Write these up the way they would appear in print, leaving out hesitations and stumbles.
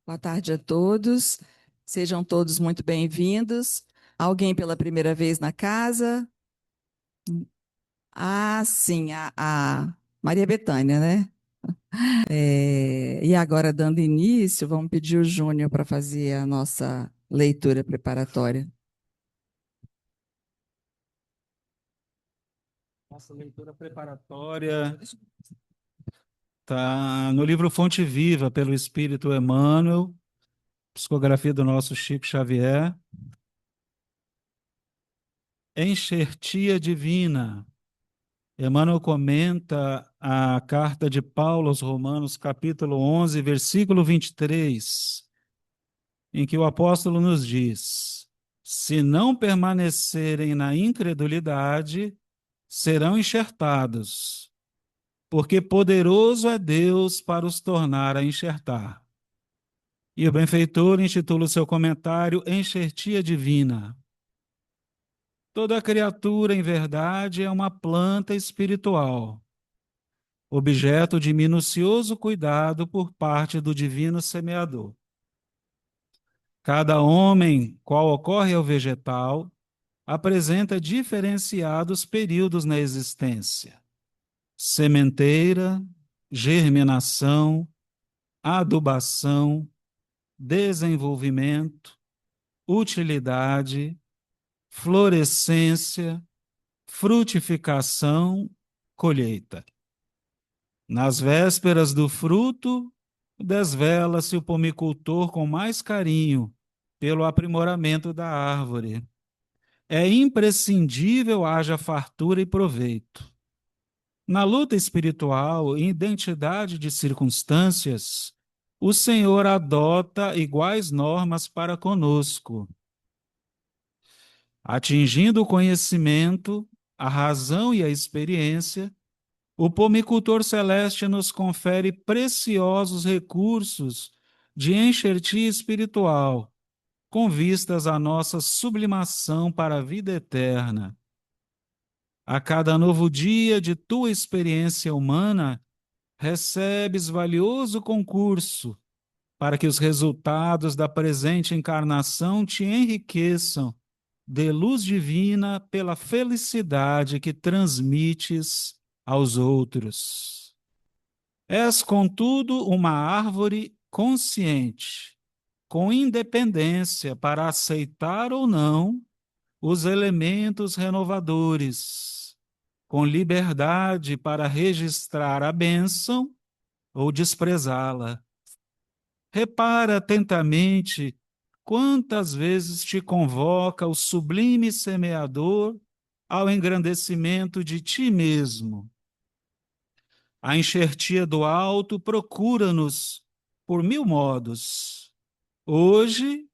Boa tarde a todos. Sejam todos muito bem-vindos. Alguém pela primeira vez na casa? Ah, sim, a Maria Bethânia, né? E agora, dando início, vamos pedir o Júnior para fazer a nossa leitura preparatória. Nossa leitura preparatória está no livro Fonte Viva, pelo Espírito Emmanuel, psicografia do nosso Chico Xavier. Enxertia divina. Emmanuel comenta a carta de Paulo aos Romanos, capítulo 11, versículo 23, em que o apóstolo nos diz: se não permanecerem na incredulidade, serão enxertados, porque poderoso é Deus para os tornar a enxertar. E o benfeitor intitula o seu comentário Enxertia Divina. Toda criatura, em verdade, é uma planta espiritual, objeto de minucioso cuidado por parte do divino semeador. Cada homem, qual ocorre ao vegetal, apresenta diferenciados períodos na existência: sementeira, germinação, adubação, desenvolvimento, utilidade, florescência, frutificação, colheita. Nas vésperas do fruto, desvela-se o pomicultor com mais carinho pelo aprimoramento da árvore. É imprescindível haja fartura e proveito. Na luta espiritual e identidade de circunstâncias, o Senhor adota iguais normas para conosco, atingindo o conhecimento, a razão e a experiência. O pomicultor celeste nos confere preciosos recursos de enxertia espiritual, com vistas à nossa sublimação para a vida eterna. A cada novo dia de tua experiência humana, recebes valioso concurso para que os resultados da presente encarnação te enriqueçam de luz divina pela felicidade que transmites aos outros. És, contudo, uma árvore consciente, com independência para aceitar ou não os elementos renovadores, com liberdade para registrar a bênção ou desprezá-la. Repara atentamente quantas vezes te convoca o sublime semeador ao engrandecimento de ti mesmo. A enxertia do alto procura-nos por mil modos. Hoje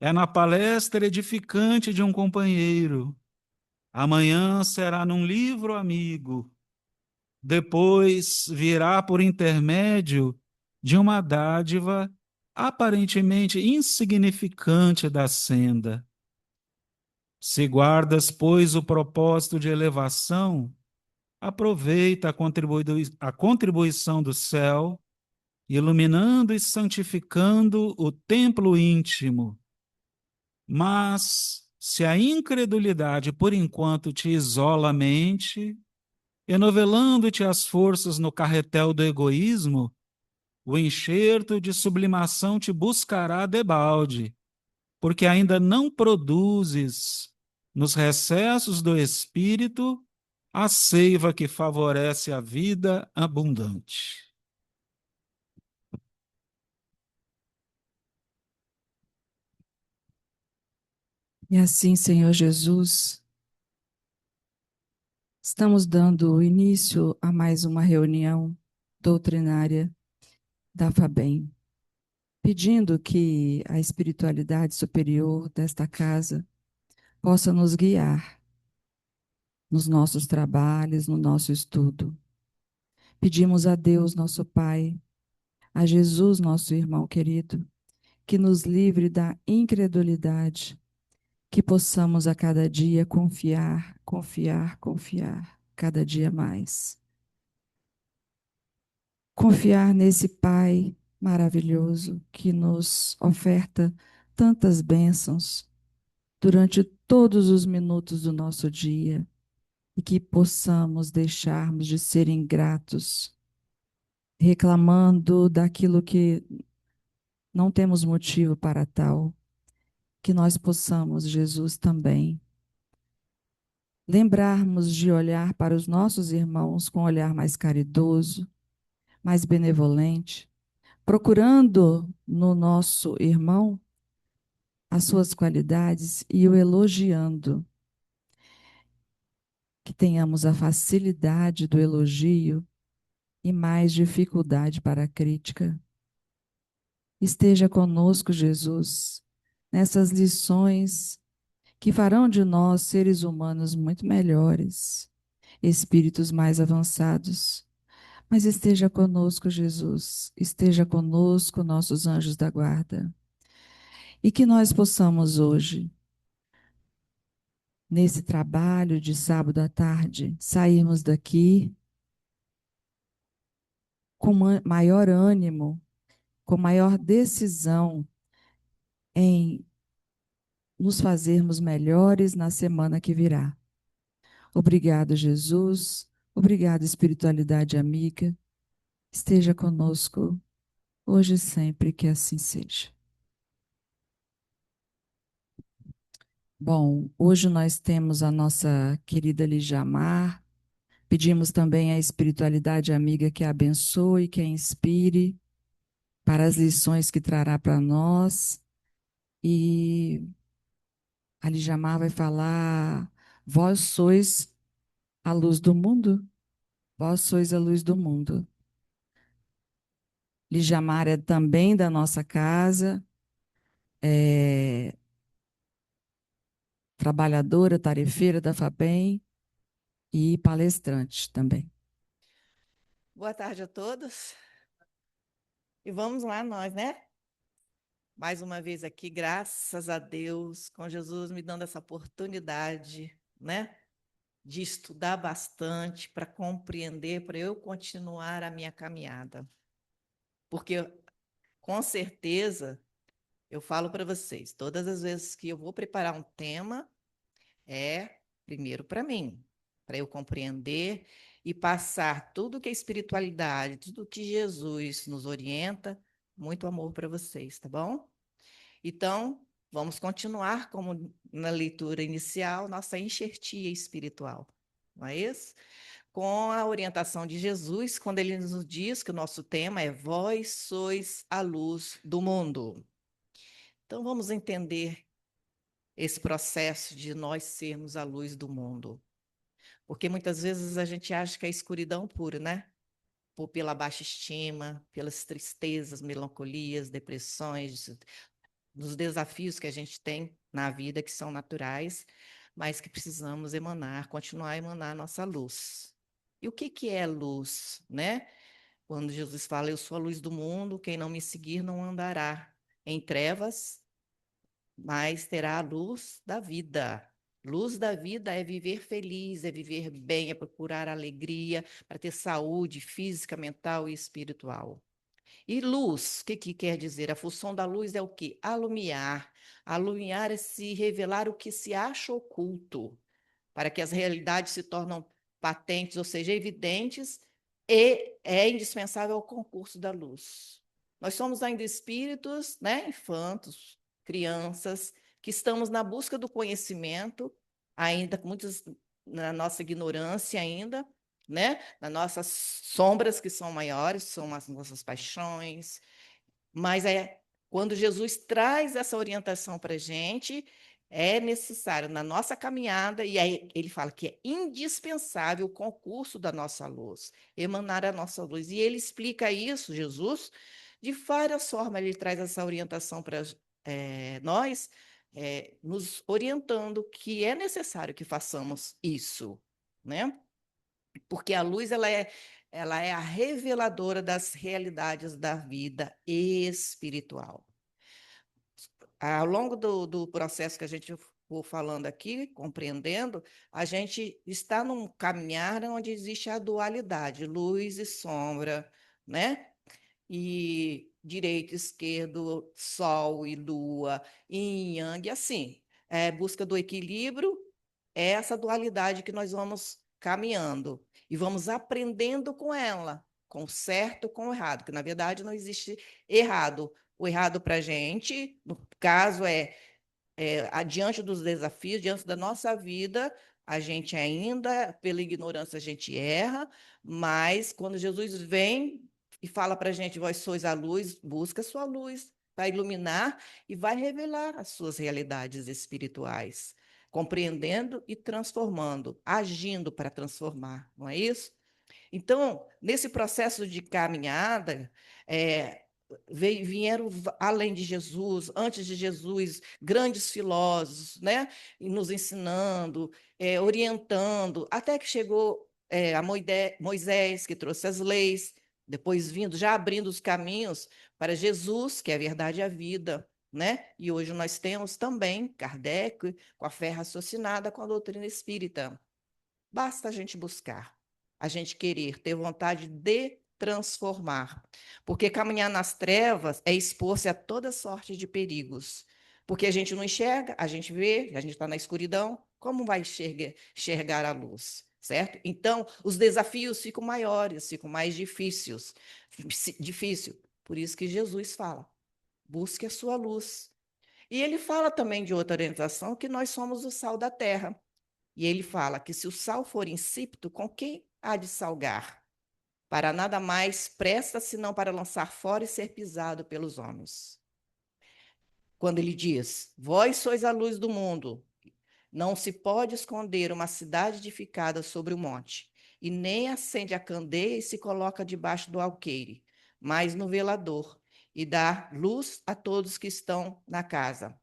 é na palestra edificante de um companheiro. Amanhã será num livro amigo. Depois virá por intermédio de uma dádiva aparentemente insignificante da senda. Se guardas, pois, o propósito de elevação, aproveita a contribuição do céu, iluminando e santificando o templo íntimo. Mas, se a incredulidade por enquanto te isola a mente, enovelando-te as forças no carretel do egoísmo, o enxerto de sublimação te buscará debalde, porque ainda não produzes, nos recessos do espírito, a seiva que favorece a vida abundante. E assim, Senhor Jesus, estamos dando início a mais uma reunião doutrinária da FABEM, pedindo que a espiritualidade superior desta casa possa nos guiar nos nossos trabalhos, no nosso estudo. Pedimos a Deus, nosso Pai, a Jesus, nosso irmão querido, que nos livre da incredulidade, que possamos a cada dia confiar, confiar, confiar, cada dia mais. Confiar nesse Pai maravilhoso que nos oferta tantas bênçãos durante todos os minutos do nosso dia e que possamos deixarmos de ser ingratos, reclamando daquilo que não temos motivo para tal, que nós possamos, Jesus, também lembrarmos de olhar para os nossos irmãos com um olhar mais caridoso, mais benevolente, procurando no nosso irmão as suas qualidades e o elogiando, que tenhamos a facilidade do elogio e mais dificuldade para a crítica. Esteja conosco, Jesus, nessas lições que farão de nós seres humanos muito melhores, espíritos mais avançados. Mas esteja conosco, Jesus, esteja conosco, nossos anjos da guarda, e que nós possamos hoje, nesse trabalho de sábado à tarde, sairmos daqui com maior ânimo, com maior decisão em nos fazermos melhores na semana que virá. Obrigado, Jesus. Obrigado, espiritualidade amiga. Esteja conosco hoje e sempre, que assim seja. Bom, hoje nós temos a nossa querida Lijamar. Pedimos também à espiritualidade amiga que a abençoe, que a inspire para as lições que trará para nós. E a Lijamar vai falar: vós sois a luz do mundo, vós sois a luz do mundo. Lijamar é também da nossa casa, é trabalhadora, tarefeira da FABEM e palestrante também. Boa tarde a todos. E vamos lá nós, né? Mais uma vez aqui, graças a Deus, com Jesus me dando essa oportunidade, né? De estudar bastante para compreender, para eu continuar a minha caminhada. Porque, com certeza, eu falo para vocês, todas as vezes que eu vou preparar um tema, é primeiro para mim, para eu compreender e passar tudo que é espiritualidade, tudo que Jesus nos orienta, muito amor para vocês, tá bom? Então, vamos continuar, como na leitura inicial, nossa enxertia espiritual, não é isso? Com a orientação de Jesus, quando ele nos diz que o nosso tema é Vós sois a luz do mundo. Então, vamos entender esse processo de nós sermos a luz do mundo. Porque muitas vezes a gente acha que é escuridão pura, né? Pela baixa estima, pelas tristezas, melancolias, depressões, dos desafios que a gente tem na vida, que são naturais, mas que precisamos emanar, continuar a emanar a nossa luz. E o que que é luz, né? Quando Jesus fala, eu sou a luz do mundo, quem não me seguir não andará em trevas, mas terá a luz da vida. Luz da vida é viver feliz, é viver bem, é procurar alegria, para ter saúde física, mental e espiritual. E luz, o que, que quer dizer? A função da luz é o quê? Alumiar. Alumiar é se revelar o que se acha oculto, para que as realidades se tornem patentes, ou seja, evidentes, e é indispensável o concurso da luz. Nós somos ainda espíritos, né, infantos, crianças, que estamos na busca do conhecimento, ainda com muitos na nossa ignorância ainda, né, nas nossas sombras que são maiores, são as nossas paixões, mas é quando Jesus traz essa orientação para a gente, é necessário na nossa caminhada, e aí ele fala que é indispensável o concurso da nossa luz, emanar a nossa luz. E ele explica isso, Jesus, de várias formas, ele traz essa orientação para nós, nos orientando que é necessário que façamos isso, né? Porque a luz ela é a reveladora das realidades da vida espiritual. Ao longo do processo que a gente for falando aqui, compreendendo, a gente está num caminhar onde existe a dualidade, luz e sombra, né? E direito, esquerdo, sol e lua, yin e yang, assim, busca do equilíbrio, é essa dualidade que nós vamos caminhando e vamos aprendendo com ela, com o certo, com o errado, que na verdade não existe errado. O errado para a gente, no caso, adiante dos desafios, diante da nossa vida, a gente ainda, pela ignorância, a gente erra, mas quando Jesus vem e fala para a gente, vós sois a luz, busca a sua luz, vai iluminar e vai revelar as suas realidades espirituais, compreendendo e transformando, agindo para transformar, não é isso? Então, nesse processo de caminhada, é, vieram, além de Jesus, antes de Jesus, grandes filósofos, né? E nos ensinando, orientando, até que chegou a Moisés, que trouxe as leis, depois vindo, já abrindo os caminhos para Jesus, que é a verdade e a vida. Né? E hoje nós temos também Kardec, com a fé raciocinada com a doutrina espírita. Basta a gente buscar, a gente querer, ter vontade de transformar. Porque caminhar nas trevas é expor-se a toda sorte de perigos. Porque a gente não enxerga, a gente vê, a gente está na escuridão, como vai enxergar a luz? Certo? Então, os desafios ficam maiores, ficam mais difíceis. Difícil. Por isso que Jesus fala: busque a sua luz. E ele fala também de outra orientação, que nós somos o sal da terra. E ele fala que se o sal for insípido, com quem há de salgar? Para nada mais presta senão para lançar fora e ser pisado pelos homens. Quando ele diz: vós sois a luz do mundo, não se pode esconder uma cidade edificada sobre o monte, e nem acende a candeia e se coloca debaixo do alqueire, mas no velador, e dá luz a todos que estão na casa.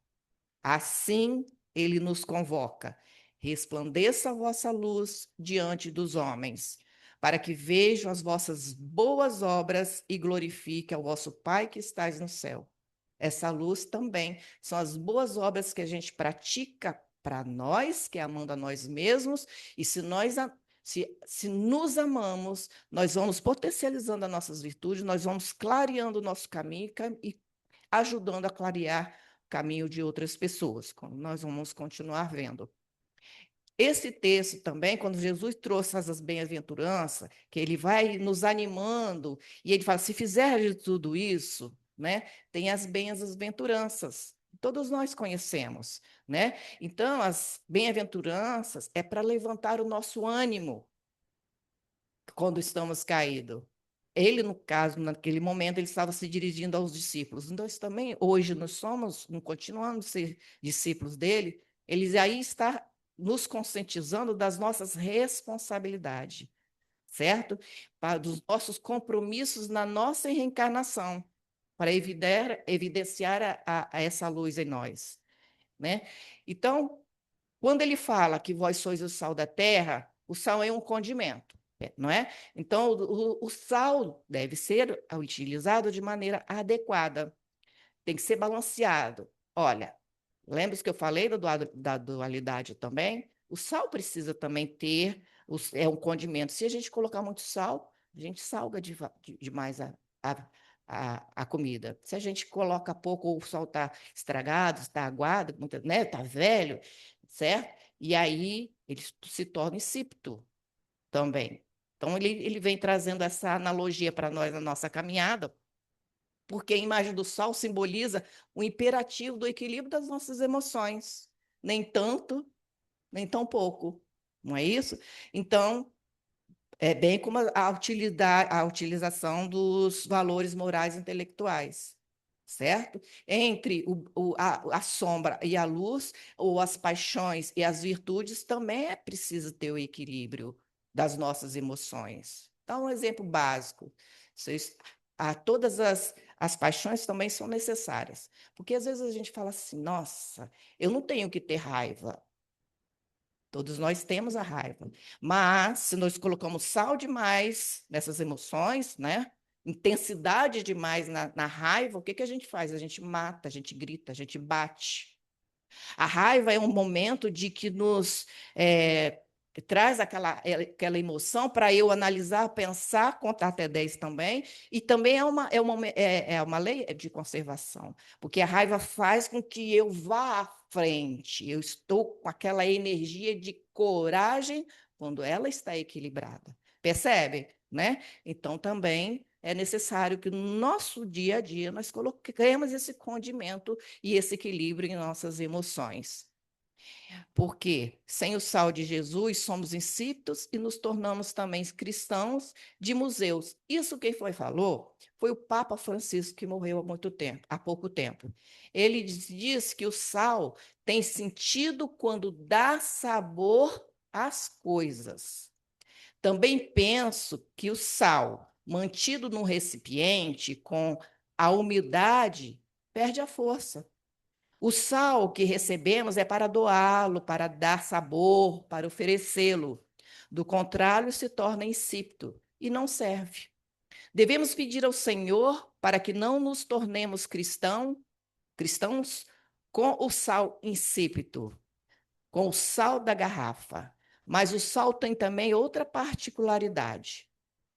Assim ele nos convoca: resplandeça a vossa luz diante dos homens, para que vejam as vossas boas obras e glorifiquem ao vosso Pai que estais no céu. Essa luz também são as boas obras que a gente pratica para nós, que é amando a nós mesmos, e se nos amamos, nós vamos potencializando as nossas virtudes, nós vamos clareando o nosso caminho e ajudando a clarear o caminho de outras pessoas, como nós vamos continuar vendo. Esse texto também, quando Jesus trouxe essas bem-aventuranças, que ele vai nos animando, e ele fala: se fizer de tudo isso, né, tem as bem-aventuranças. Todos nós conhecemos, né? Então, as bem-aventuranças é para levantar o nosso ânimo quando estamos caídos. Ele, no caso, naquele momento, ele estava se dirigindo aos discípulos. Nós também, hoje, nós somos, continuamos a ser discípulos dele, ele aí está nos conscientizando das nossas responsabilidades, certo? Dos nossos compromissos na nossa reencarnação, para evidenciar a essa luz em nós, né? Então, quando ele fala que vós sois o sal da terra, o sal é um condimento, não é? Então, o sal deve ser utilizado de maneira adequada, tem que ser balanceado. Olha, lembra que eu falei da dualidade também? O sal precisa também ter, é um condimento. Se a gente colocar muito sal, a gente salga demais a comida. Se a gente coloca pouco, ou o sal está estragado, está aguado, né, está velho, certo? E aí ele se torna insípido também. Então, ele vem trazendo essa analogia para nós na nossa caminhada, porque a imagem do sol simboliza o imperativo do equilíbrio das nossas emoções. Nem tanto, nem tão pouco. Não é isso? Então, é bem como a utilização dos valores morais e intelectuais, certo? Entre a sombra e a luz, ou as paixões e as virtudes, também é preciso ter o equilíbrio das nossas emoções. Então, um exemplo básico. Vocês, todas as paixões também são necessárias, porque às vezes a gente fala assim: nossa, eu não tenho que ter raiva. Todos nós temos a raiva. Mas, se nós colocamos sal demais nessas emoções, né? Intensidade demais na raiva, o que, que a gente faz? A gente mata, a gente grita, a gente bate. A raiva é um momento de que nos traz aquela emoção para eu analisar, pensar, contar até 10 também, e também é uma lei de conservação, porque a raiva faz com que eu vá à frente, eu estou com aquela energia de coragem quando ela está equilibrada. Percebe? Né? Então, também é necessário que no nosso dia a dia nós coloquemos esse condimento e esse equilíbrio em nossas emoções. Porque sem o sal de Jesus somos insípidos e nos tornamos também cristãos de museus. Isso quem falou foi o Papa Francisco, que morreu há pouco tempo. Ele diz que o sal tem sentido quando dá sabor às coisas. Também penso que o sal, mantido num recipiente com a umidade, perde a força. O sal que recebemos é para doá-lo, para dar sabor, para oferecê-lo. Do contrário, se torna insípido e não serve. Devemos pedir ao Senhor para que não nos tornemos cristãos com o sal insípido, com o sal da garrafa. Mas o sal tem também outra particularidade.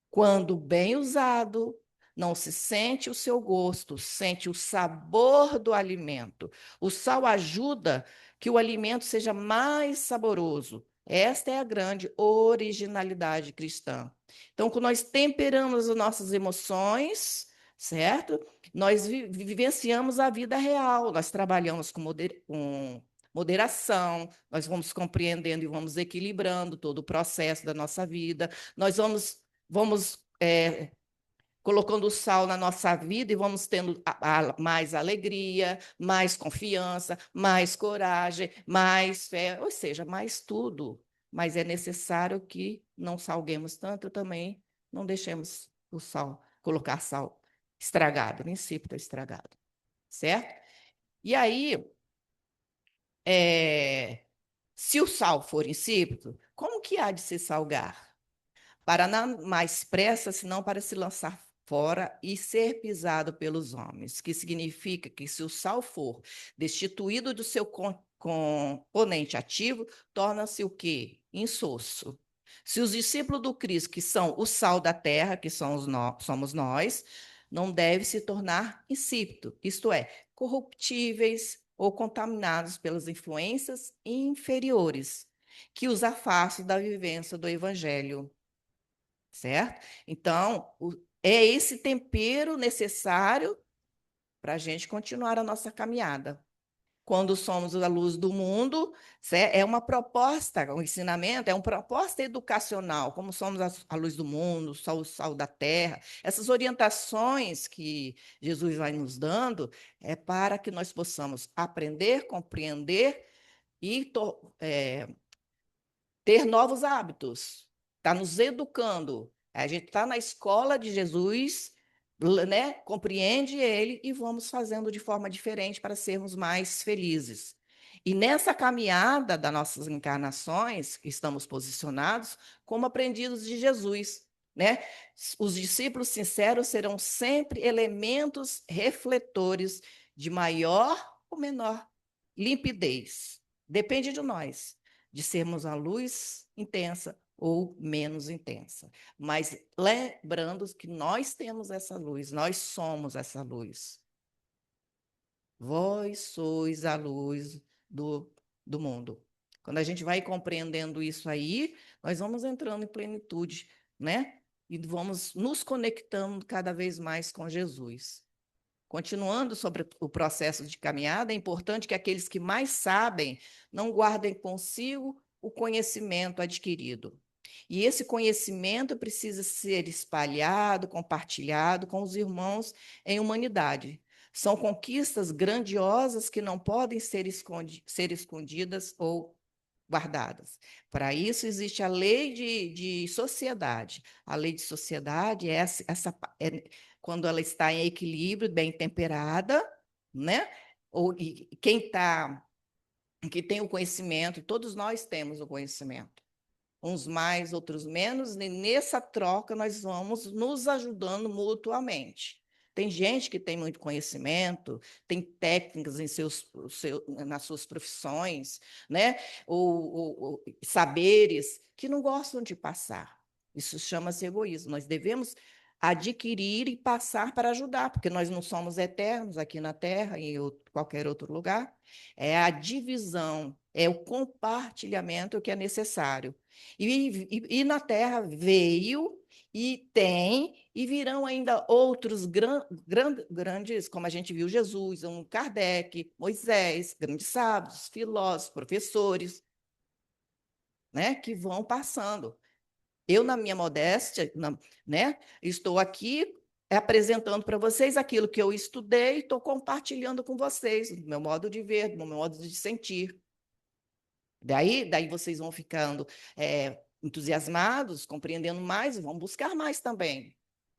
Quando bem usado, não se sente o seu gosto, sente o sabor do alimento. O sal ajuda que o alimento seja mais saboroso. Esta é a grande originalidade cristã. Então, quando nós temperamos as nossas emoções, certo? Nós vivenciamos a vida real, nós trabalhamos com moderação, nós vamos compreendendo e vamos equilibrando todo o processo da nossa vida, nós vamos colocando o sal na nossa vida e vamos tendo mais alegria, mais confiança, mais coragem, mais fé, ou seja, mais tudo. Mas é necessário que não salguemos tanto também, não deixemos o sal, colocar sal estragado, insípido estragado, certo? E aí, se o sal for insípido, como que há de se salgar? Para não mais pressa, senão para se lançar fora e ser pisado pelos homens, que significa que se o sal for destituído do seu componente ativo, torna-se o quê? Insosso. Se os discípulos do Cristo, que são o sal da terra, que somos nós, não deve se tornar insípido, isto é, corruptíveis ou contaminados pelas influências inferiores, que os afastam da vivência do evangelho, certo? Então, é esse tempero necessário para a gente continuar a nossa caminhada. Quando somos a luz do mundo, é uma proposta, o ensinamento é uma proposta educacional, como somos a luz do mundo, o sal da terra. Essas orientações que Jesus vai nos dando é para que nós possamos aprender, compreender e ter novos hábitos, está nos educando. A gente está na escola de Jesus, né? Compreende ele e vamos fazendo de forma diferente para sermos mais felizes. E nessa caminhada das nossas encarnações, estamos posicionados como aprendidos de Jesus, né? Os discípulos sinceros serão sempre elementos refletores de maior ou menor limpidez. Depende de nós de sermos a luz intensa ou menos intensa. Mas lembrando que nós temos essa luz, nós somos essa luz. Vós sois a luz do mundo. Quando a gente vai compreendendo isso aí, nós vamos entrando em plenitude, né? E vamos nos conectando cada vez mais com Jesus. Continuando sobre o processo de caminhada, é importante que aqueles que mais sabem não guardem consigo o conhecimento adquirido. E esse conhecimento precisa ser espalhado, compartilhado com os irmãos em humanidade. São conquistas grandiosas que não podem ser escondidas ou guardadas. Para isso, existe a lei de sociedade. A lei de sociedade quando ela está em equilíbrio, bem temperada, né? Que tem o conhecimento, todos nós temos o conhecimento. Uns mais, outros menos, e nessa troca nós vamos nos ajudando mutuamente. Tem gente que tem muito conhecimento, tem técnicas nas suas profissões, né? Ou saberes que não gostam de passar. Isso chama-se egoísmo. Nós devemos adquirir e passar para ajudar, porque nós não somos eternos aqui na Terra e em qualquer outro lugar. É a divisão, é o compartilhamento que é necessário. E na Terra veio e tem, e virão ainda outros grandes, como a gente viu Jesus, um Kardec, Moisés, grandes sábios, filósofos, professores, né, que vão passando. Eu, na minha modéstia, né, estou aqui apresentando para vocês aquilo que eu estudei, estou compartilhando com vocês, o meu modo de ver, o meu modo de sentir. Daí vocês vão ficando entusiasmados, compreendendo mais, e vão buscar mais também,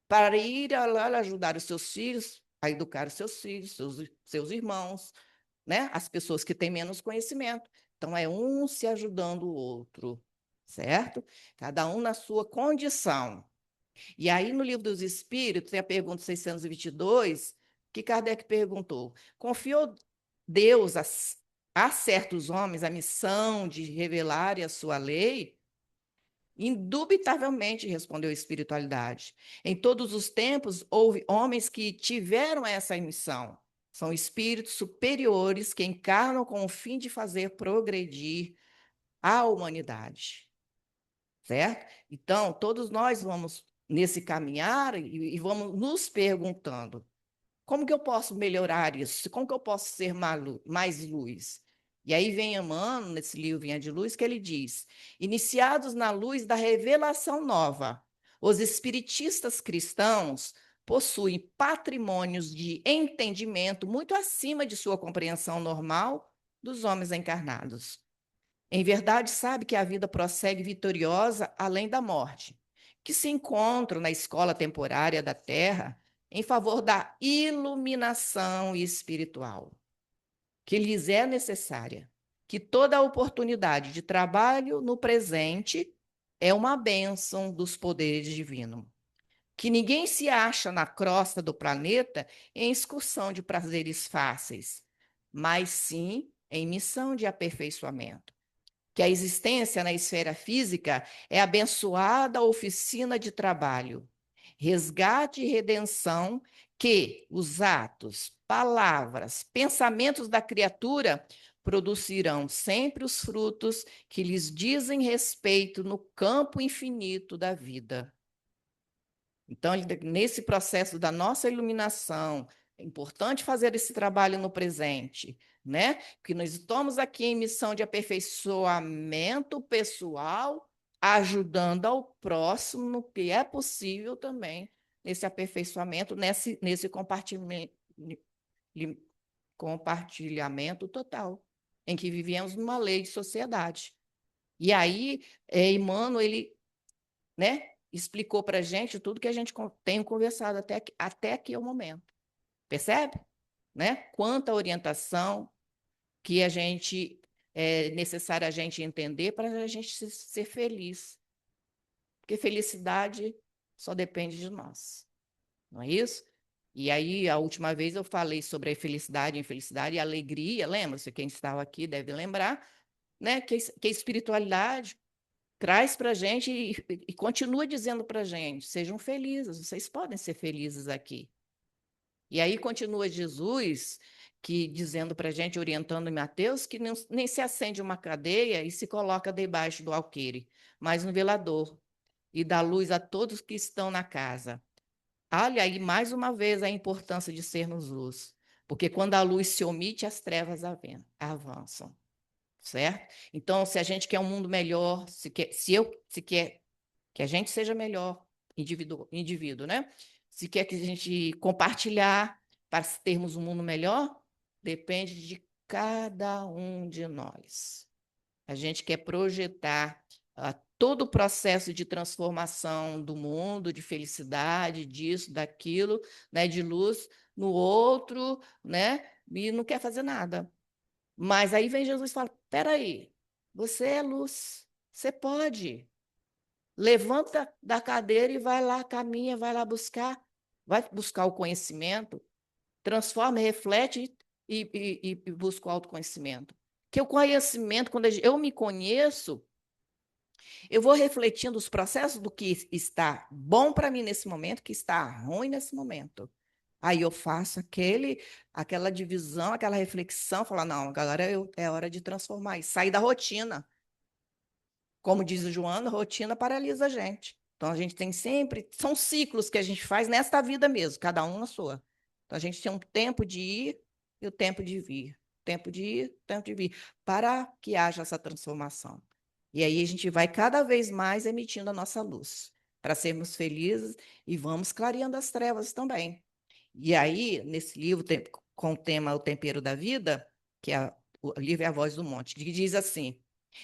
para ir lá ajudar os seus filhos, a educar os seus filhos, seus irmãos, né? As pessoas que têm menos conhecimento. Então, é um se ajudando o outro, certo? Cada um na sua condição. E aí, no Livro dos Espíritos, tem a pergunta 622, que Kardec perguntou: confiou Deus a certos homens a missão de revelar a sua lei? Indubitavelmente, respondeu a espiritualidade. Em todos os tempos, houve homens que tiveram essa missão. São espíritos superiores que encarnam com o fim de fazer progredir a humanidade. Certo? Então, todos nós vamos nesse caminhar e vamos nos perguntando: como que eu posso melhorar isso? Como que eu posso ser mais luz? E aí vem Emmanuel, nesse livro Vinha de Luz, que ele diz: iniciados na luz da revelação nova, os espiritistas cristãos possuem patrimônios de entendimento muito acima de sua compreensão normal dos homens encarnados. Em verdade, sabe que a vida prossegue vitoriosa além da morte, que se encontram na escola temporária da Terra em favor da iluminação espiritual, que lhes é necessária, que toda oportunidade de trabalho no presente é uma bênção dos poderes divinos, que ninguém se acha na crosta do planeta em excursão de prazeres fáceis, mas sim em missão de aperfeiçoamento, que a existência na esfera física é abençoada oficina de trabalho, resgate e redenção que os atos, palavras, pensamentos da criatura produzirão sempre os frutos que lhes dizem respeito no campo infinito da vida. Então, nesse processo da nossa iluminação, é importante fazer esse trabalho no presente, né? Porque nós estamos aqui em missão de aperfeiçoamento pessoal, ajudando ao próximo no que é possível também, nesse aperfeiçoamento, nesse compartilhamento total, em que vivemos numa lei de sociedade. E aí, Emmanuel, ele, né, explicou para a gente tudo que a gente tem conversado até aqui ao momento. Percebe? Né? Quanta orientação que é necessário a gente entender para a gente ser feliz. Porque felicidade só depende de nós. Não é isso? E aí, a última vez eu falei sobre a felicidade, infelicidade e alegria. Lembra-se? Quem estava aqui deve lembrar, né? Que a espiritualidade traz para a gente e continua dizendo para a gente: sejam felizes, vocês podem ser felizes aqui. E aí continua Jesus que dizendo para a gente, orientando em Mateus, que nem se acende uma cadeia e se coloca debaixo do alqueire, mas no velador, e dá luz a todos que estão na casa. Olha aí, mais uma vez, a importância de sermos luz, porque quando a luz se omite, as trevas avançam. Certo? Então, se a gente quer um mundo melhor, se quer que a gente seja melhor, indivíduo, né? Se quer que a gente compartilhar para termos um mundo melhor, depende de cada um de nós. A gente quer projetar todo o processo de transformação do mundo, de felicidade, disso, daquilo, né, de luz, no outro, né? E não quer fazer nada. Mas aí vem Jesus e fala: peraí, você é luz, você pode. Levanta da cadeira e vai lá, caminha, vai lá buscar. vai buscar o conhecimento, transforma, reflete e busca o autoconhecimento. Que o conhecimento, quando eu me conheço, eu vou refletindo os processos do que está bom para mim nesse momento, que está ruim nesse momento. Aí eu faço aquela divisão, aquela reflexão, falar, não, agora é hora de transformar isso, sair da rotina. Como diz o Joana, rotina paralisa a gente. Então, a gente tem sempre, são ciclos que a gente faz nesta vida mesmo, cada um na sua. Então, a gente tem um tempo de ir e o tempo de vir. Tempo de ir, tempo de vir, para que haja essa transformação. E aí a gente vai cada vez mais emitindo a nossa luz, para sermos felizes e vamos clareando as trevas também. E aí, nesse livro, com o tema O Tempero da Vida, que o livro é A Voz do Monte, que diz assim: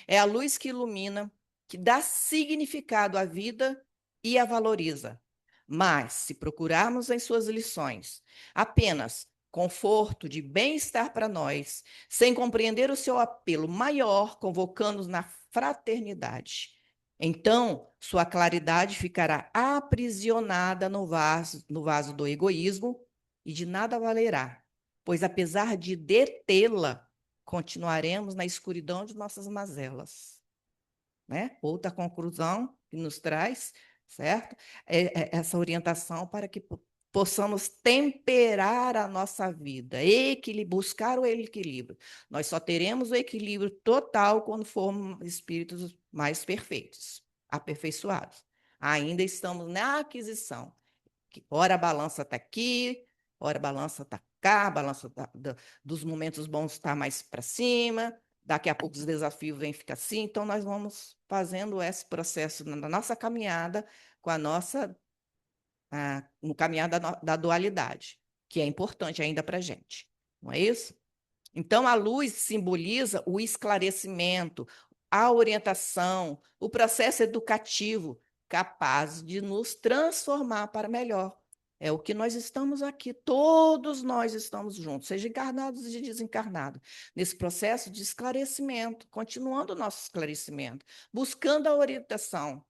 é a luz que ilumina, que dá significado à vida e a valoriza. Mas, se procurarmos em suas lições apenas conforto de bem-estar para nós, sem compreender o seu apelo maior, convocando-nos na fraternidade, então sua claridade ficará aprisionada no vaso do egoísmo e de nada valerá, pois apesar de detê-la, continuaremos na escuridão de nossas mazelas. Né? Outra conclusão que nos traz, certo? Essa orientação para que possamos temperar a nossa vida, buscar o equilíbrio. Nós só teremos o equilíbrio total quando formos espíritos mais perfeitos, aperfeiçoados. Ainda estamos na aquisição. Ora a balança está aqui, ora a balança está cá, a balança dos momentos bons está mais para cima, daqui a pouco os desafios vêm ficar assim, então nós vamos fazendo esse processo na nossa caminhada, com a nossa, no caminhar da dualidade, que é importante ainda para a gente, não é isso? Então, a luz simboliza o esclarecimento, a orientação, o processo educativo capaz de nos transformar para melhor. É o que nós estamos aqui, todos nós estamos juntos, seja encarnados e desencarnados, nesse processo de esclarecimento, continuando o nosso esclarecimento, buscando a orientação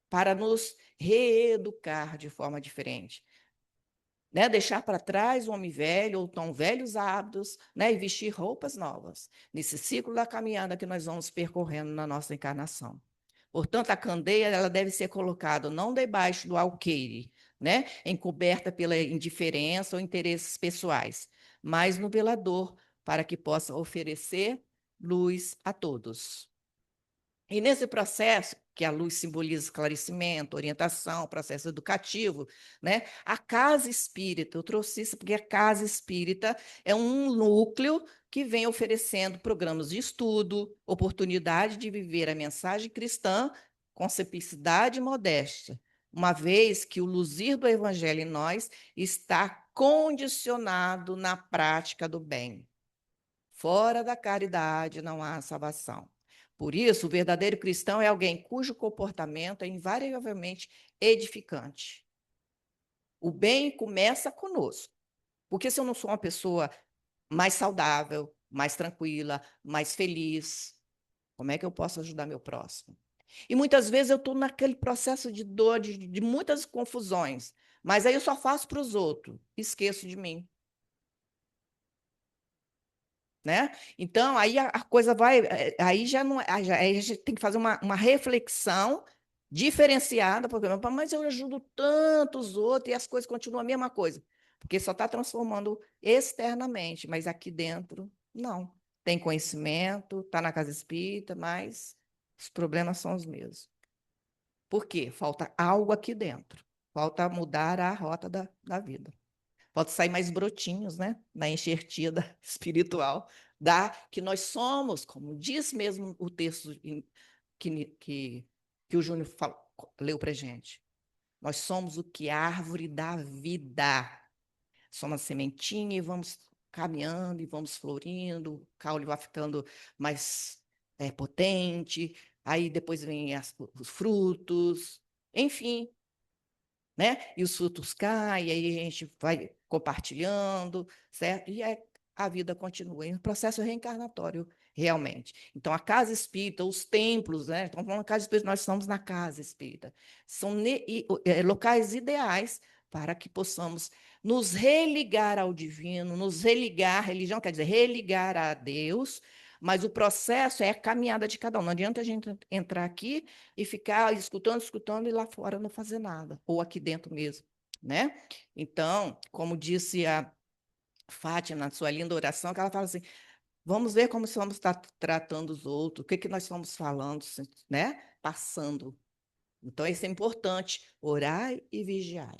para nos reeducar de forma diferente. Né? Deixar para trás o homem velho ou tão velhos hábitos, né? E vestir roupas novas, nesse ciclo da caminhada que nós vamos percorrendo na nossa encarnação. Portanto, a candeia ela deve ser colocada não debaixo do alqueire, né? Encoberta pela indiferença ou interesses pessoais, mas no velador, para que possa oferecer luz a todos. E nesse processo, que a luz simboliza esclarecimento, orientação, processo educativo, né? A casa espírita, eu trouxe isso porque a casa espírita é um núcleo que vem oferecendo programas de estudo, oportunidade de viver a mensagem cristã com simplicidade e modéstia, uma vez que o luzir do evangelho em nós está condicionado na prática do bem. Fora da caridade não há salvação. Por isso, o verdadeiro cristão é alguém cujo comportamento é invariavelmente edificante. O bem começa conosco. Porque se eu não sou uma pessoa mais saudável, mais tranquila, mais feliz, como é que eu posso ajudar meu próximo? E muitas vezes eu estou naquele processo de dor, de muitas confusões, mas aí eu só faço para os outros, esqueço de mim. Né? Então, aí a coisa vai, aí já não, aí a gente tem que fazer uma reflexão diferenciada, porque, mas eu ajudo tantos outros e as coisas continuam a mesma coisa, porque só está transformando externamente, mas aqui dentro, não. Tem conhecimento, está na casa espírita, mas os problemas são os mesmos. Por quê? Falta algo aqui dentro, falta mudar a rota da vida. Pode sair mais brotinhos, né? Na enxertida espiritual, que nós somos, como diz mesmo o texto que o Júnior leu para a gente. Nós somos o que? A árvore da vida. Somos a sementinha e vamos caminhando e vamos florindo, o caule vai ficando mais potente, aí depois vem os frutos, enfim, né? E os frutos caem, aí a gente vai compartilhando, certo? E a vida continua, é um processo reencarnatório, realmente. Então, a casa espírita, os templos, né? Então, falando casa espírita, nós estamos na casa espírita. São locais ideais para que possamos nos religar ao divino, nos religar, religião quer dizer religar a Deus, mas o processo é a caminhada de cada um. Não adianta a gente entrar aqui e ficar escutando, escutando e lá fora não fazer nada, ou aqui dentro mesmo, né? Então, como disse a Fátima na sua linda oração, que ela fala assim, vamos ver como estamos tratando os outros, o que nós estamos falando, né? Passando. Então, isso é importante, orar e vigiar.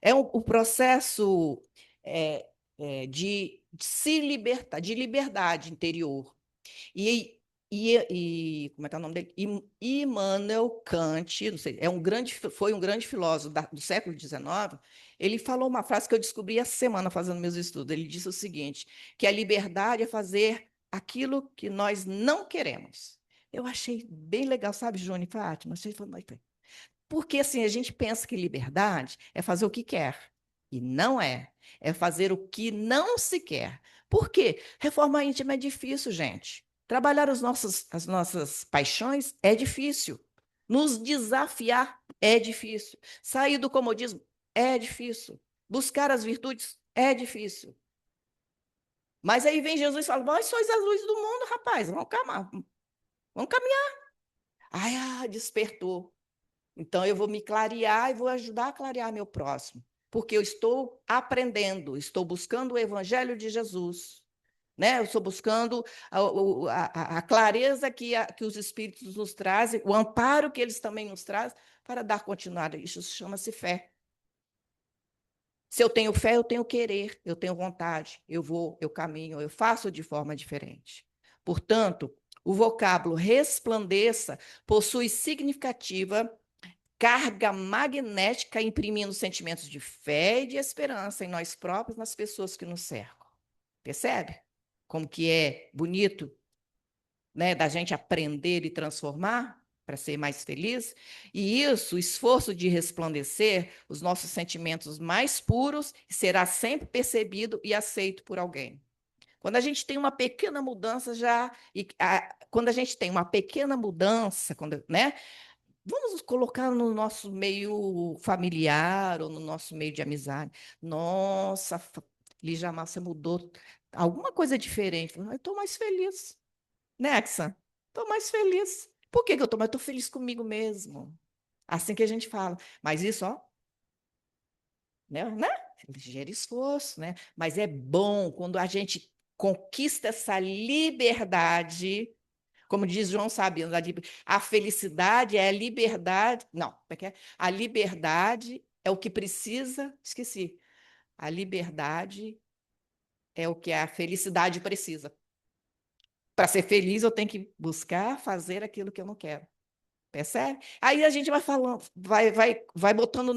É o processo é, de se libertar, de liberdade interior. Como é que é o nome dele? Immanuel Kant, não sei, foi um grande filósofo do século XIX. Ele falou uma frase que eu descobri essa semana fazendo meus estudos. Ele disse o seguinte, que a liberdade é fazer aquilo que nós não queremos. Eu achei bem legal, sabe, Júnior e Fátima? Porque assim, a gente pensa que liberdade é fazer o que quer. E não é. É fazer o que não se quer. Por quê? Reforma íntima é difícil, gente. Trabalhar as nossas paixões é difícil. Nos desafiar é difícil. Sair do comodismo é difícil. Buscar as virtudes é difícil. Mas aí vem Jesus e fala: vós sois a luz do mundo, rapaz. Vamos caminhar. Ai, despertou. Então, eu vou me clarear e vou ajudar a clarear meu próximo, porque eu estou aprendendo, estou buscando o Evangelho de Jesus, né? Eu estou buscando a clareza que os Espíritos nos trazem, o amparo que eles também nos trazem, para dar continuidade. Isso chama-se fé. Se eu tenho fé, eu tenho querer, eu tenho vontade, eu vou, eu caminho, eu faço de forma diferente. Portanto, o vocábulo resplandeça possui significativa carga magnética imprimindo sentimentos de fé e de esperança em nós próprios, nas pessoas que nos cercam. Percebe? Como que é bonito, né, da gente aprender e transformar para ser mais feliz? E isso, o esforço de resplandecer os nossos sentimentos mais puros, será sempre percebido e aceito por alguém. Quando a gente tem uma pequena mudança quando a gente tem uma pequena mudança, né, vamos nos colocar no nosso meio familiar ou no nosso meio de amizade. Nossa, Lijamar, você mudou alguma coisa diferente. Eu estou mais feliz, né, Axan? Estou mais feliz. Por que que eu estou? Mas estou feliz comigo mesmo. Assim que a gente fala. Mas isso, ó, né? Gera esforço, né? Mas é bom quando a gente conquista essa liberdade, como diz João Sabino, a felicidade é a liberdade. Não, como é que é? A liberdade é o que precisa. Esqueci. A liberdade é o que a felicidade precisa. Para ser feliz, eu tenho que buscar fazer aquilo que eu não quero. Percebe? Aí a gente vai falando, vai botando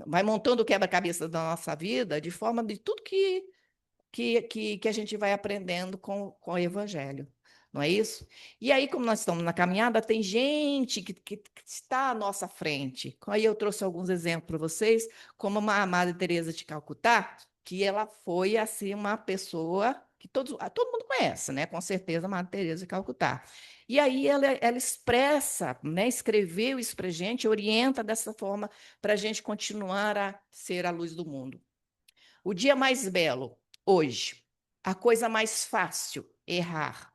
vai montando o quebra-cabeça da nossa vida de forma de tudo que a gente vai aprendendo com o Evangelho. Não é isso? E aí, como nós estamos na caminhada, tem gente que está à nossa frente. Aí eu trouxe alguns exemplos para vocês, como a Madre Teresa de Calcutá, que ela foi assim uma pessoa que todo mundo conhece, né? Com certeza, a Madre Teresa de Calcutá. E aí ela expressa, né? Escreveu isso para a gente, orienta dessa forma para a gente continuar a ser a luz do mundo. O dia mais belo, hoje. A coisa mais fácil, errar.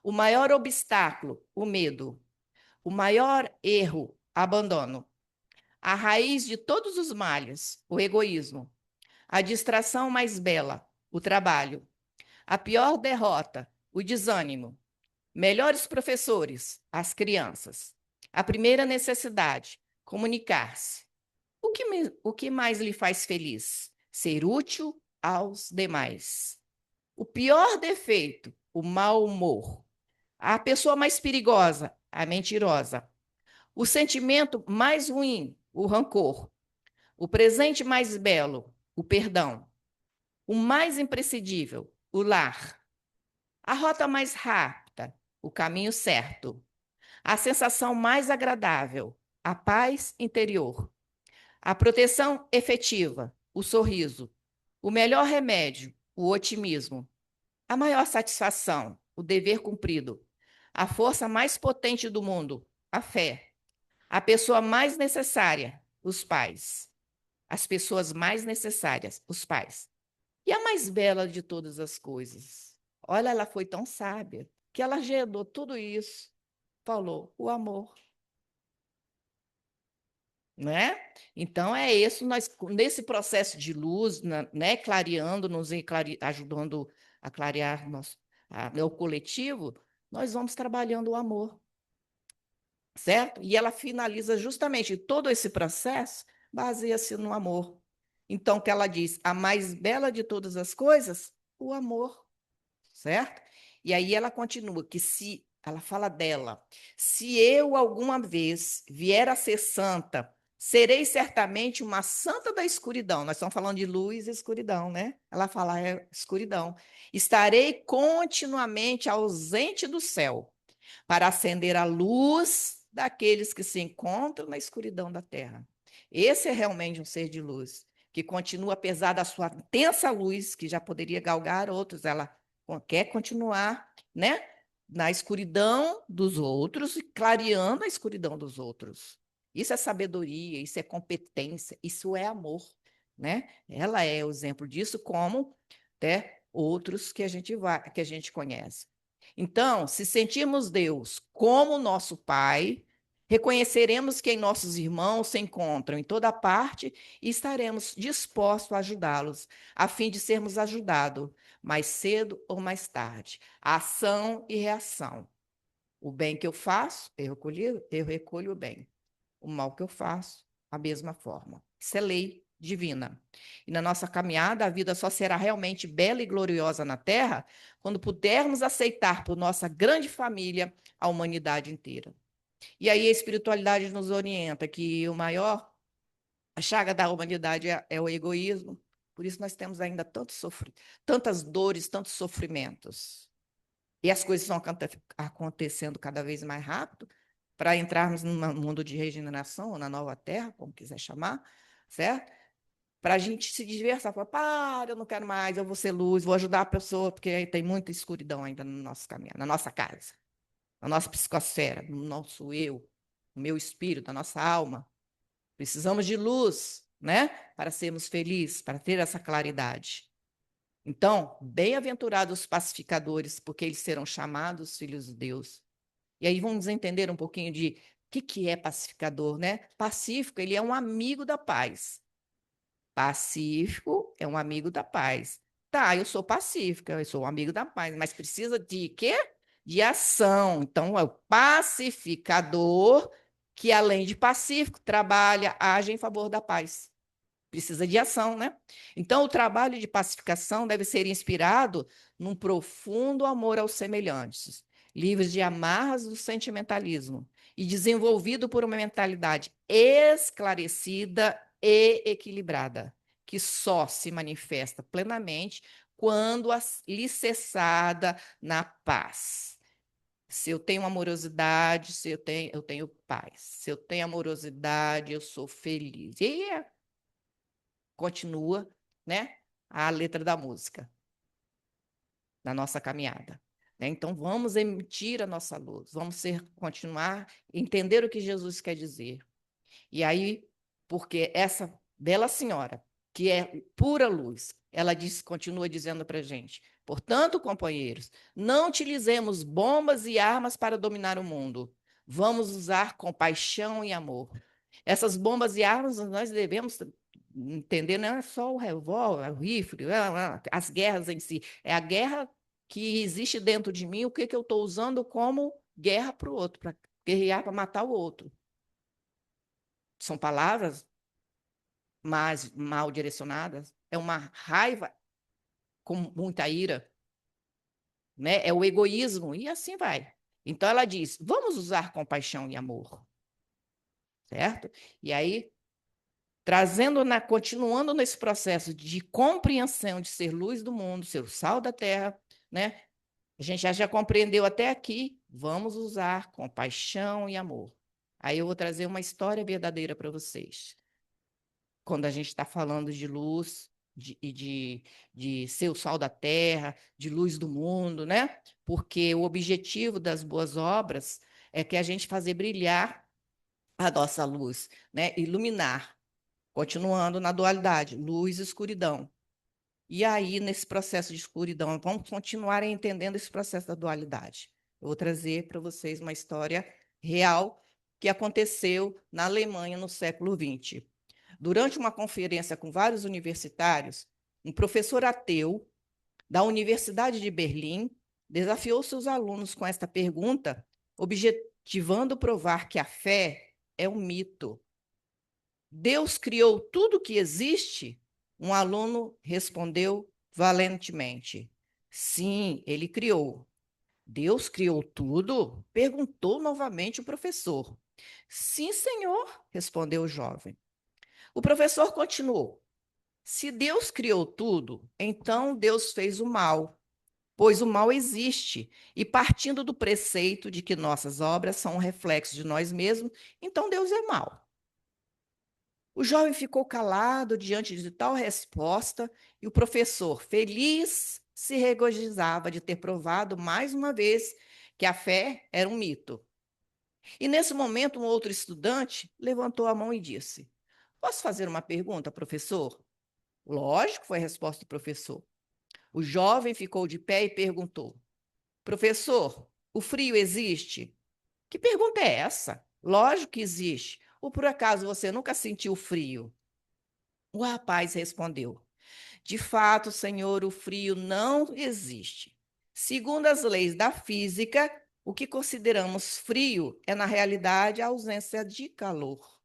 O maior obstáculo, o medo. O maior erro, abandono. A raiz de todos os males, o egoísmo. A distração mais bela, o trabalho. A pior derrota, o desânimo. Melhores professores, as crianças. A primeira necessidade, comunicar-se. O que mais lhe faz feliz? Ser útil aos demais. O pior defeito, o mau humor. A pessoa mais perigosa, a mentirosa. O sentimento mais ruim, o rancor. O presente mais belo, o perdão. O mais imprescindível, o lar. A rota mais rápida, o caminho certo. A sensação mais agradável, a paz interior. A proteção efetiva, o sorriso. O melhor remédio, o otimismo. A maior satisfação, o dever cumprido. A força mais potente do mundo, a fé. A pessoa mais necessária, os pais. as pessoas mais necessárias, os pais. E a mais bela de todas as coisas? Olha, ela foi tão sábia que ela gerou tudo isso. Falou, o amor. Né? Então, é isso, nós, nesse processo de luz, né, clareando-nos e ajudando a clarear o coletivo, nós vamos trabalhando o amor, certo? E ela finaliza justamente todo esse processo, baseia-se no amor. Então, que ela diz, a mais bela de todas as coisas, o amor, certo? E aí ela continua que se ela fala dela, se eu alguma vez vier a ser santa, serei certamente uma santa da escuridão. Nós estamos falando de luz e escuridão, né? Ela fala é escuridão. Estarei continuamente ausente do céu para acender a luz daqueles que se encontram na escuridão da terra. Esse é realmente um ser de luz, que continua, apesar da sua intensa luz, que já poderia galgar outros, ela quer continuar, né, na escuridão dos outros e clareando a escuridão dos outros. Isso é sabedoria, isso é competência, isso é amor, né? Ela é o exemplo disso, como até outros que a gente conhece. Então, se sentirmos Deus como nosso Pai, reconheceremos que em nossos irmãos se encontram em toda parte e estaremos dispostos a ajudá-los, a fim de sermos ajudados, mais cedo ou mais tarde. Ação e reação. O bem que eu faço, eu recolho o bem. O mal que eu faço, a mesma forma. Isso é lei divina. E na nossa caminhada, a vida só será realmente bela e gloriosa na Terra quando pudermos aceitar por nossa grande família a humanidade inteira. E aí a espiritualidade nos orienta que a chaga da humanidade é o egoísmo. Por isso nós temos ainda tantas dores, tantos sofrimentos. E as coisas estão acontecendo cada vez mais rápido para entrarmos num mundo de regeneração, ou na nova terra, como quiser chamar, certo? Para a gente se diversar, falar, para, eu não quero mais, eu vou ser luz, vou ajudar a pessoa, porque tem muita escuridão ainda no nosso caminho, na nossa casa, na nossa psicosfera, no nosso eu, no meu espírito, na nossa alma. Precisamos de luz, né? Para sermos felizes, para ter essa claridade. Então, bem-aventurados os pacificadores, porque eles serão chamados filhos de Deus. E aí vamos entender um pouquinho de o que é pacificador, né? Pacífico, ele é um amigo da paz. Pacífico é um amigo da paz. Tá, eu sou pacífica, eu sou um amigo da paz, mas precisa de quê? De ação. Então, é o pacificador que, além de pacífico, trabalha, age em favor da paz. Precisa de ação, né? Então, o trabalho de pacificação deve ser inspirado num profundo amor aos semelhantes, livres de amarras do sentimentalismo e desenvolvido por uma mentalidade esclarecida e equilibrada, que só se manifesta plenamente quando alicerçada na paz. Se eu tenho amorosidade, eu tenho paz. Se eu tenho amorosidade, eu sou feliz. E continua, né, a letra da música na nossa caminhada. Né? Então, vamos emitir a nossa luz, vamos continuar, entender o que Jesus quer dizer. E aí, porque essa bela senhora, que é pura luz, ela continua dizendo para a gente, portanto, companheiros, não utilizemos bombas e armas para dominar o mundo. Vamos usar compaixão e amor. Essas bombas e armas nós devemos entender, não é só o revólver, o rifle, as guerras em si. É a guerra que existe dentro de mim, o que eu estou usando como guerra para o outro, para guerrear, para matar o outro. São palavras mal direcionadas, é uma raiva com muita ira, né? É o egoísmo, e assim vai. Então ela diz: vamos usar compaixão e amor, certo? E aí, continuando nesse processo de compreensão de ser luz do mundo, ser o sal da terra, né? A gente já compreendeu até aqui, vamos usar compaixão e amor. Aí eu vou trazer uma história verdadeira para vocês. Quando a gente está falando de luz de ser o sal da terra, de luz do mundo, né? Porque o objetivo das boas obras é que a gente fazer brilhar a nossa luz, né? Iluminar Continuando na dualidade, luz e escuridão. E aí, nesse processo de escuridão, vamos continuar entendendo esse processo da dualidade. Eu vou trazer para vocês uma história real que aconteceu na Alemanha no século XX. Durante uma conferência com vários universitários, um professor ateu da Universidade de Berlim desafiou seus alunos com esta pergunta, objetivando provar que a fé é um mito. Deus criou tudo que existe? Um aluno respondeu valentemente: sim, ele criou. Deus criou tudo? Perguntou novamente o professor. Sim, senhor, respondeu o jovem. O professor continuou: se Deus criou tudo, então Deus fez o mal, pois o mal existe, e partindo do preceito de que nossas obras são um reflexo de nós mesmos, então Deus é mau. O jovem ficou calado diante de tal resposta e o professor, feliz, se regozijava de ter provado mais uma vez que a fé era um mito. E nesse momento, um outro estudante levantou a mão e disse: posso fazer uma pergunta, professor? Lógico, foi a resposta do professor. O jovem ficou de pé e perguntou: professor, o frio existe? Que pergunta é essa? Lógico que existe. Ou por acaso você nunca sentiu frio? O rapaz respondeu: de fato, senhor, o frio não existe. Segundo as leis da física, o que consideramos frio é, na realidade, a ausência de calor.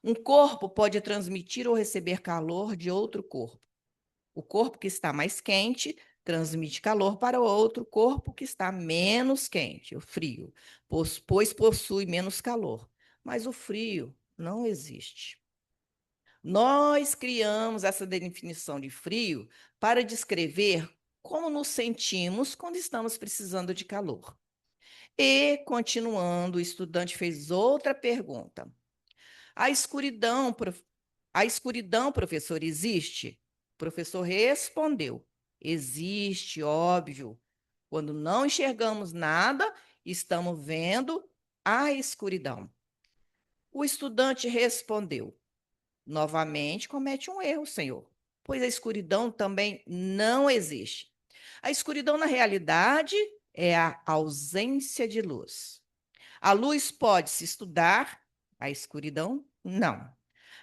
Um corpo pode transmitir ou receber calor de outro corpo. O corpo que está mais quente transmite calor para o outro corpo que está menos quente, o frio, pois possui menos calor. Mas o frio não existe. Nós criamos essa definição de frio para descrever como nos sentimos quando estamos precisando de calor. E, continuando, o estudante fez outra pergunta. A escuridão, professor, existe? O professor respondeu: existe, óbvio. Quando não enxergamos nada, estamos vendo a escuridão. O estudante respondeu: novamente comete um erro, senhor, pois a escuridão também não existe. A escuridão, na realidade, é a ausência de luz. A luz pode-se estudar, a escuridão, não.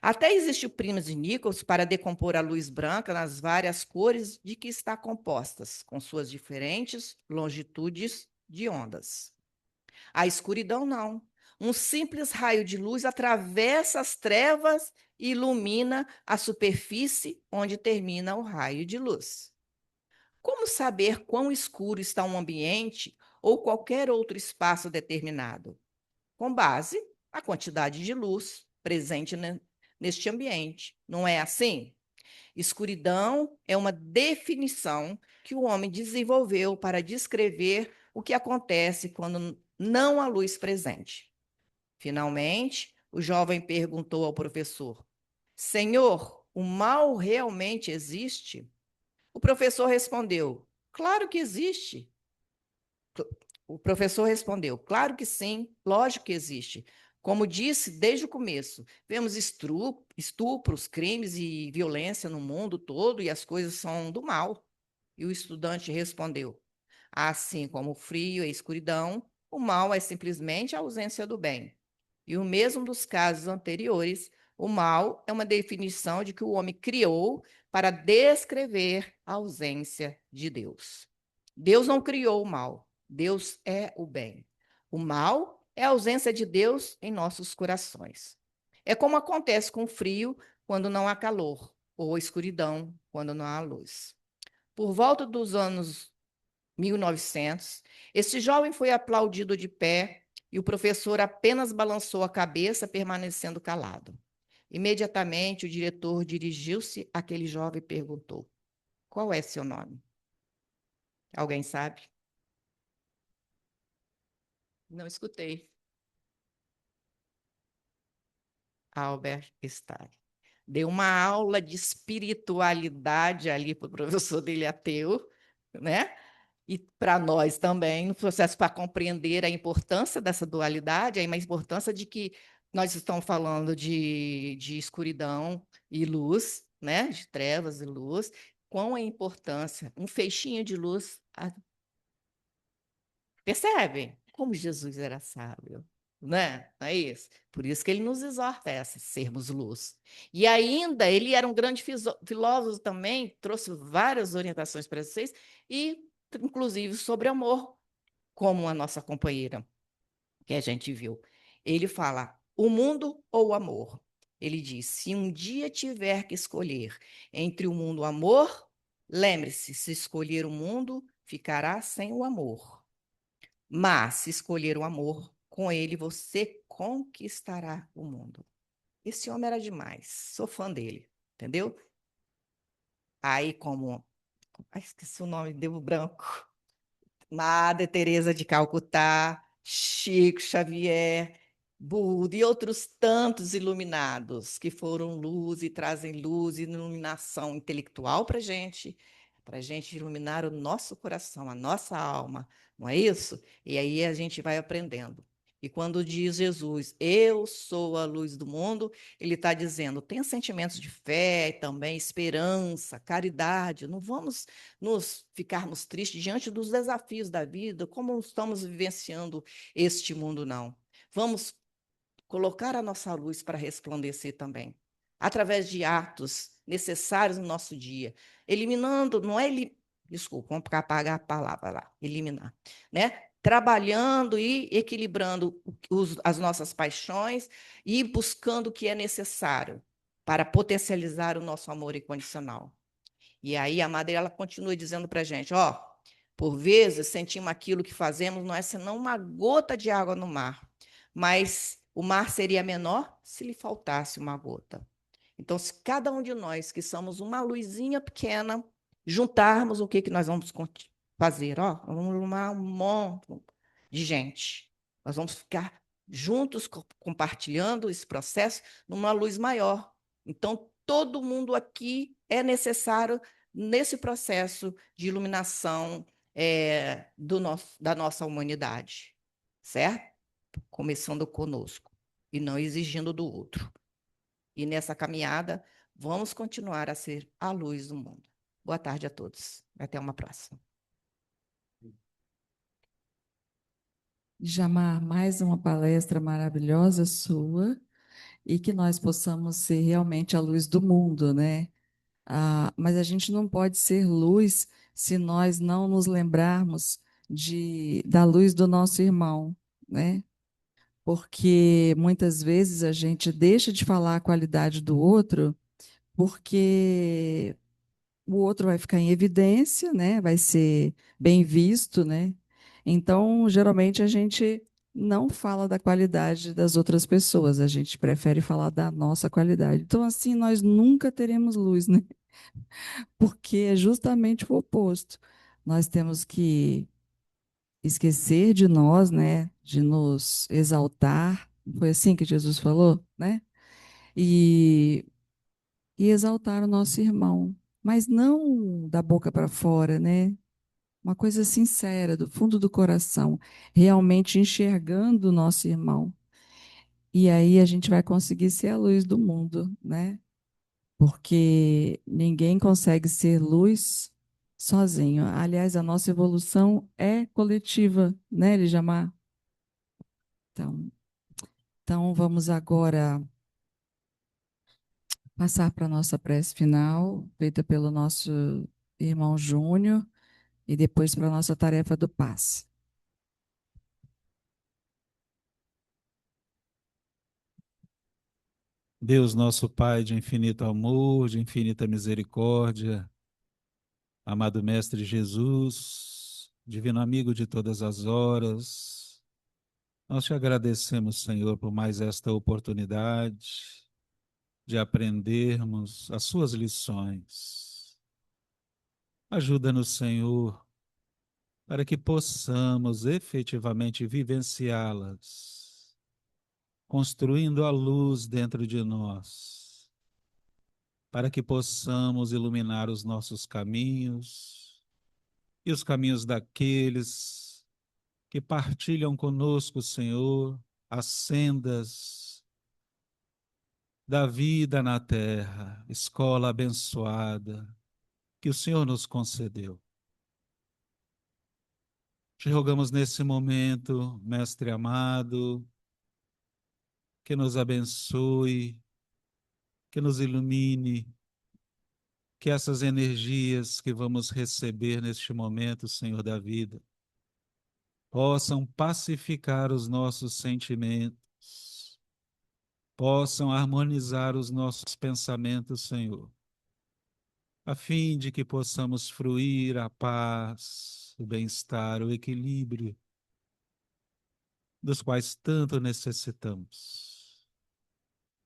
Até existe o prímus de Nichols para decompor a luz branca nas várias cores de que está compostas, com suas diferentes longitudes de ondas. A escuridão, não. Um simples raio de luz atravessa as trevas e ilumina a superfície onde termina o raio de luz. Como saber quão escuro está um ambiente ou qualquer outro espaço determinado? Com base na quantidade de luz presente neste ambiente. Não é assim? Escuridão é uma definição que o homem desenvolveu para descrever o que acontece quando não há luz presente. Finalmente, o jovem perguntou ao professor: senhor, o mal realmente existe? O professor respondeu: claro que existe. O professor respondeu: claro que sim, lógico que existe. Como disse desde o começo, vemos estupros, crimes e violência no mundo todo e as coisas são do mal. E o estudante respondeu: assim como o frio e a escuridão, o mal é simplesmente a ausência do bem. E o mesmo dos casos anteriores, o mal é uma definição de que o homem criou para descrever a ausência de Deus. Deus não criou o mal, Deus é o bem. O mal é a ausência de Deus em nossos corações. É como acontece com o frio quando não há calor, ou a escuridão quando não há luz. Por volta dos anos 1900, esse jovem foi aplaudido de pé e o professor apenas balançou a cabeça, permanecendo calado. Imediatamente, o diretor dirigiu-se àquele jovem e perguntou: qual é seu nome? Alguém sabe? Não escutei. Albert Stein. Deu uma aula de espiritualidade ali para o professor dele ateu, né? E para nós também, no processo para compreender a importância dessa dualidade, a importância de que nós estamos falando de escuridão, e luz, né? De trevas e luz. Qual a importância? Um feixinho de luz. Percebe? Como Jesus era sábio, né? Não é isso? Por isso que ele nos exorta a sermos luz. E ainda, ele era um grande filósofo também, trouxe várias orientações para vocês, e inclusive sobre amor, como a nossa companheira que a gente viu. Ele fala: o mundo ou o amor? Ele diz: se um dia tiver que escolher entre o mundo e o amor, lembre-se, se escolher o mundo, ficará sem o amor. Mas se escolher o amor, com ele você conquistará o mundo. Esse homem era demais. Sou fã dele, entendeu? Aí, como. Ai, esqueci o nome, deu branco. Madre Teresa de Calcutá, Chico Xavier, Buda e outros tantos iluminados que foram luz e trazem luz e iluminação intelectual para gente iluminar o nosso coração, a nossa alma, não é isso? E aí a gente vai aprendendo. E quando diz Jesus, eu sou a luz do mundo, ele está dizendo, tenha sentimentos de fé, também esperança, caridade. Não vamos nos ficarmos tristes diante dos desafios da vida, como estamos vivenciando este mundo, não. Vamos colocar a nossa luz para resplandecer também, através de atos necessários no nosso dia, eliminando, não é desculpa, vamos apagar a palavra lá, eliminar, né? Trabalhando e equilibrando as nossas paixões e buscando o que é necessário para potencializar o nosso amor incondicional. E aí a Madre ela continua dizendo para a gente, ó, por vezes sentimos aquilo que fazemos não é senão uma gota de água no mar, mas o mar seria menor se lhe faltasse uma gota. Então, se cada um de nós que somos uma luzinha pequena, juntarmos o que, que nós vamos fazer? Ó, vamos ilumar um monte de gente. Nós vamos ficar juntos compartilhando esse processo numa luz maior. Então, todo mundo aqui é necessário nesse processo de iluminação da nossa humanidade, certo? Começando conosco e não exigindo do outro. E nessa caminhada, vamos continuar a ser a luz do mundo. Boa tarde a todos. Até uma próxima. Jamar, mais uma palestra maravilhosa sua e que nós possamos ser realmente a luz do mundo, né? Mas a gente não pode ser luz se nós não nos lembrarmos da luz do nosso irmão, né? Porque muitas vezes a gente deixa de falar a qualidade do outro porque o outro vai ficar em evidência, né? Vai ser bem visto, né? Então, geralmente a gente não fala da qualidade das outras pessoas, a gente prefere falar da nossa qualidade. Então, assim, nós nunca teremos luz, né? Porque é justamente o oposto. Nós temos que esquecer de nós, né? De nos exaltar. Foi assim que Jesus falou, né? E, e exaltar o nosso irmão, mas não da boca para fora, né? Uma coisa sincera, do fundo do coração, realmente enxergando o nosso irmão. E aí a gente vai conseguir ser a luz do mundo, né? Porque ninguém consegue ser luz sozinho. Aliás, a nossa evolução é coletiva, né, Lijamar? Então, então vamos agora passar para a nossa prece final, feita pelo nosso irmão Júnior, e depois para a nossa tarefa do passe. Deus, nosso Pai de infinito amor, de infinita misericórdia, amado Mestre Jesus, divino amigo de todas as horas, nós te agradecemos, Senhor, por mais esta oportunidade de aprendermos as suas lições. Ajuda-nos, Senhor, para que possamos efetivamente vivenciá-las, construindo a luz dentro de nós, para que possamos iluminar os nossos caminhos e os caminhos daqueles que partilham conosco, Senhor, as sendas da vida na terra, escola abençoada que o Senhor nos concedeu. Te rogamos nesse momento, Mestre amado, que nos abençoe, que nos ilumine, que essas energias que vamos receber neste momento, Senhor da vida, possam pacificar os nossos sentimentos, possam harmonizar os nossos pensamentos, Senhor, a fim de que possamos fruir a paz, o bem-estar, o equilíbrio, dos quais tanto necessitamos.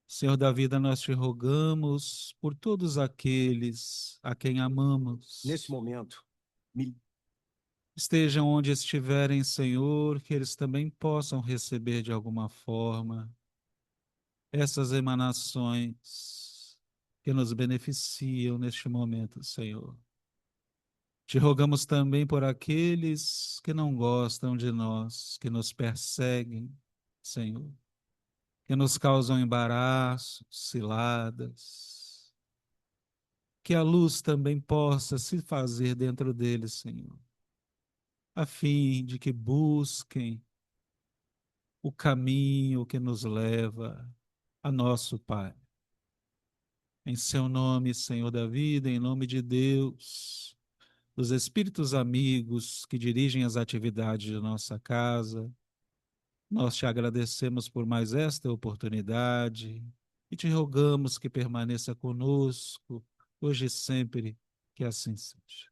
Senhor da vida, nós te rogamos por todos aqueles a quem amamos. Nesse momento, Estejam onde estiverem, Senhor, que eles também possam receber de alguma forma essas emanações que nos beneficiam neste momento, Senhor. Te rogamos também por aqueles que não gostam de nós, que nos perseguem, Senhor, que nos causam embaraços, ciladas, que a luz também possa se fazer dentro deles, Senhor, a fim de que busquem o caminho que nos leva a nosso Pai. Em seu nome, Senhor da vida, em nome de Deus, dos espíritos amigos que dirigem as atividades de nossa casa, nós te agradecemos por mais esta oportunidade e te rogamos que permaneça conosco, hoje e sempre, que assim seja.